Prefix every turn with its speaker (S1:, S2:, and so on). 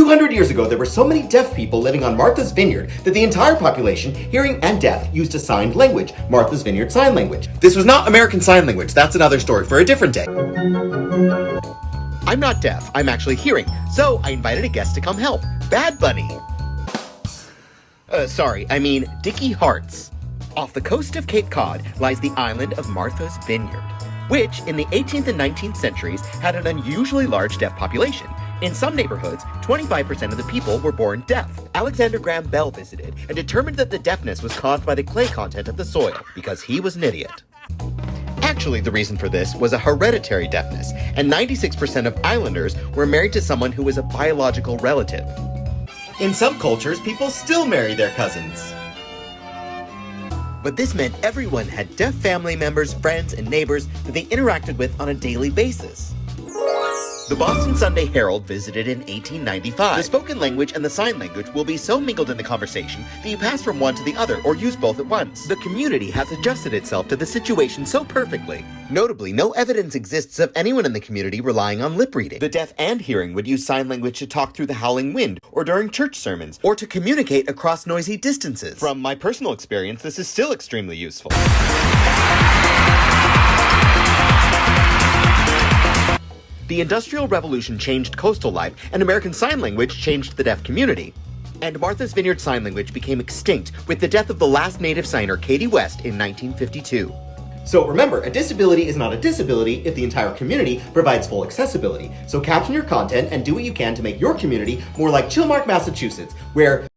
S1: 200 years ago, there were so many deaf people living on Martha's Vineyard that the entire population, hearing and deaf, used a signed language, Martha's Vineyard Sign Language. This was not American Sign Language. That's another story for a different day. I'm not deaf. I'm actually hearing. So I invited a guest to come help. Bad Bunny. Sorry, I mean Dickie Harts. Off the coast of Cape Cod lies the island of Martha's Vineyard, which in the 18th and 19th centuries had an unusually large deaf population. In some neighborhoods, 25% of the people were born deaf. Alexander Graham Bell visited and determined that the deafness was caused by the clay content of the soil because he was an idiot. Actually, the reason for this was a hereditary deafness, and 96% of islanders were married to someone who was a biological relative. In some cultures, people still marry their cousins. But this meant everyone had deaf family members, friends, and neighbors that they interacted with on a daily basis. The Boston Sunday Herald visited in 1895. The spoken language and the sign language will be so mingled in the conversation that you pass from one to the other or use both at once. The community has adjusted itself to the situation so perfectly. Notably, no evidence exists of anyone in the community relying on lip reading. The deaf and hearing would use sign language to talk through the howling wind, or during church sermons, or to communicate across noisy distances. From my personal experience, this is still extremely useful. The Industrial Revolution changed coastal life, and American Sign Language changed the deaf community. And Martha's Vineyard Sign Language became extinct with the death of the last native signer, Katie West, in 1952. So remember, a disability is not a disability if the entire community provides full accessibility. So caption your content and do what you can to make your community more like Chilmark, Massachusetts, where